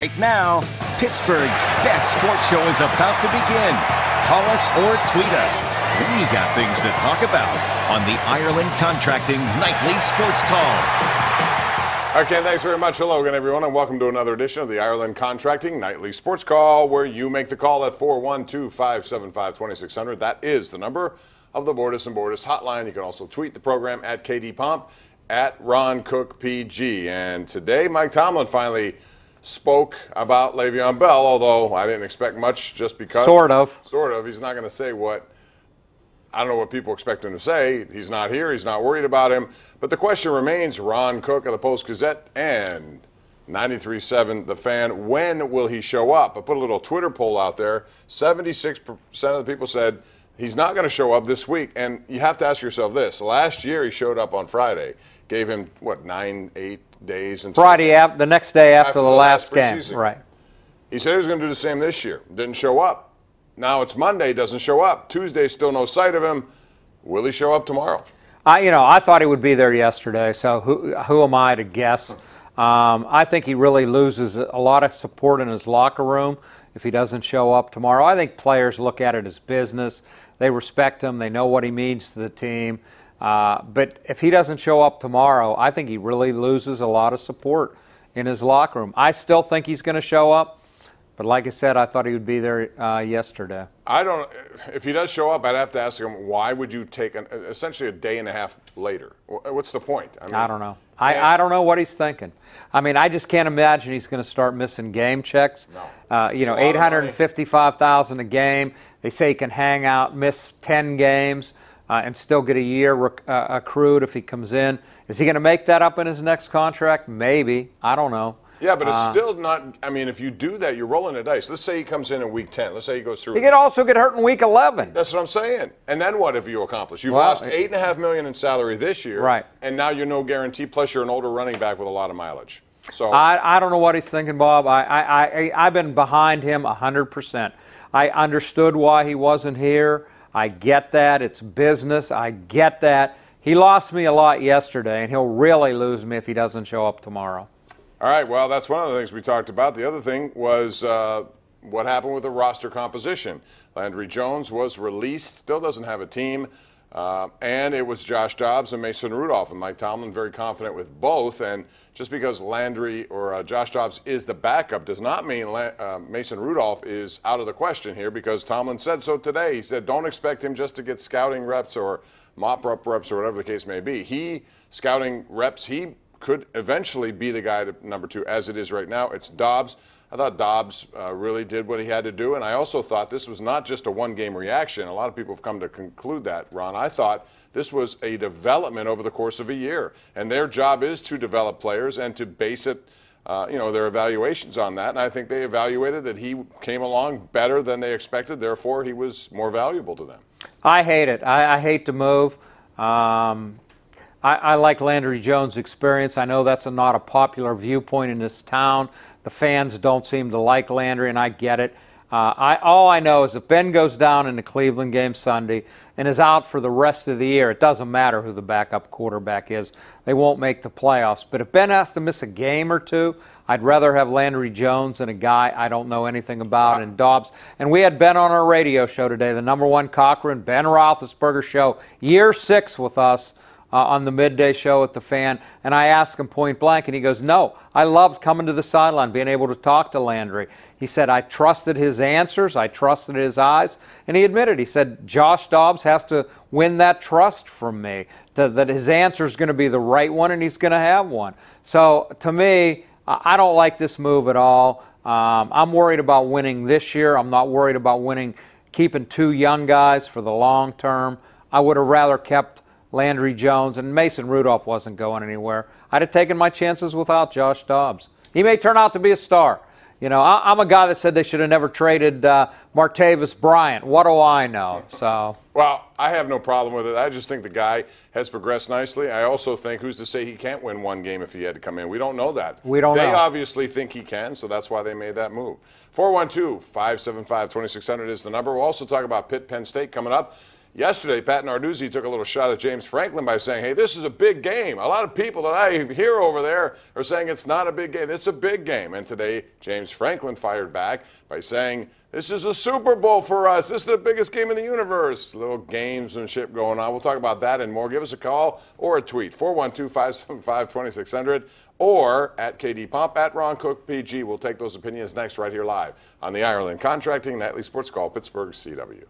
Right now, Pittsburgh's best sports show is about to begin. Call us or tweet us. We got things to talk about on the Ireland Contracting Nightly Sports Call. All right, Ken, thanks very much. Hello again, everyone, and welcome to another edition of the Ireland Contracting Nightly Sports Call, where you make the call at 412-575-2600. That is the number of the Bordas and Bordas hotline. You can also tweet the program at KD Pomp, at Ron Cook PG. And today, Mike Tomlin finally spoke about Le'Veon Bell, although I didn't expect much just because. Sort of. He's not going to say what, I don't know what people expect him to say. He's not here. He's not worried about him. But the question remains, Ron Cook of the Post-Gazette and 93.7 The Fan, when will he show up? I put a little Twitter poll out there. 76% of the people said he's not going to show up this week. And you have to ask yourself this. Last year he showed up on Friday. Gave him, 8 days until Friday, the next day after the last game. Right. He said he was going to do the same this year. Didn't show up. Now it's Monday, doesn't show up. Tuesday, still no sight of him. Will he show up tomorrow? I thought he would be there yesterday, so who am I to guess? I think he really loses a lot of support in his locker room if he doesn't show up tomorrow. I think players look at it as business. They respect him. They know what he means to the team. But if he doesn't show up tomorrow, I think he really loses a lot of support in his locker room. I still think he's going to show up, but like I said, I thought he would be there yesterday. If he does show up, I'd have to ask him, why would you take essentially a day and a half later? What's the point? I don't know. I don't know what he's thinking. I just can't imagine he's going to start missing game checks. No. $855,000 a game. They say he can hang out, miss 10 games. And still get a year accrued if he comes in. Is he going to make that up in his next contract? Maybe. I don't know. Yeah, but it's still not. If you do that, you're rolling the dice. Let's say he comes in week 10. Let's say he goes through. He could also get hurt in week 11. That's what I'm saying. And then what have you accomplished? You've lost $8.5 million in salary this year. Right. And now you're no guarantee. Plus, you're an older running back with a lot of mileage. So I don't know what he's thinking, Bob. I've been behind him 100%. I understood why he wasn't here. I get that. It's business. I get that. He lost me a lot yesterday, and he'll really lose me if he doesn't show up tomorrow. All right. Well, that's one of the things we talked about. The other thing was what happened with the roster composition. Landry Jones was released, still doesn't have a team, and it was Josh Dobbs and Mason Rudolph. And Mike Tomlin very confident with both. And just because Landry or Josh Dobbs is the backup does not mean Mason Rudolph is out of the question here, because Tomlin said so today. He said don't expect him just to get scouting reps or mop-up reps or whatever the case may be. Scouting reps, he could eventually be the guy to number 2. As it is right now, it's Dobbs. I thought Dobbs really did what he had to do, and I also thought this was not just a one-game reaction. A lot of people have come to conclude that, Ron. I thought this was a development over the course of a year, and their job is to develop players and to base it, their evaluations on that, and I think they evaluated that he came along better than they expected, therefore he was more valuable to them. I hate it. I hate to move. I like Landry Jones' experience. I know that's not a popular viewpoint in this town. The fans don't seem to like Landry, and I get it. All I know is if Ben goes down in the Cleveland game Sunday and is out for the rest of the year, it doesn't matter who the backup quarterback is. They won't make the playoffs. But if Ben has to miss a game or two, I'd rather have Landry Jones than a guy I don't know anything about, and Dobbs. And we had Ben on our radio show today, the #1 Cochran, Ben Roethlisberger show, year 6 with us. On the midday show at The Fan, and I asked him point blank, and he goes, no, I loved coming to the sideline, being able to talk to Landry. He said, I trusted his answers, I trusted his eyes, and he admitted, he said, Josh Dobbs has to win that trust from me, that his answer is going to be the right one, and he's going to have one. So, to me, I don't like this move at all. I'm worried about winning this year. I'm not worried about keeping 2 young guys for the long term. I would have rather kept Landry Jones, and Mason Rudolph wasn't going anywhere. I'd have taken my chances without Josh Dobbs. He may turn out to be a star. I'm a guy that said they should have never traded Martavis Bryant. What do I know? Well, I have no problem with it. I just think the guy has progressed nicely. I also think, who's to say he can't win one game if he had to come in? We don't know that. We don't know. They obviously think he can, so that's why they made that move. 412-575-2600 is the number. We'll also talk about Pitt, Penn State coming up. Yesterday, Pat Narduzzi took a little shot at James Franklin by saying, hey, this is a big game. A lot of people that I hear over there are saying it's not a big game. It's a big game. And today, James Franklin fired back by saying, this is a Super Bowl for us. This is the biggest game in the universe. Little gamesmanship going on. We'll talk about that and more. Give us a call or a tweet, 412-575-2600, or at KD Pomp, at Ron Cook PG. We'll take those opinions next right here live on the Ireland Contracting Nightly Sports Call, Pittsburgh CW.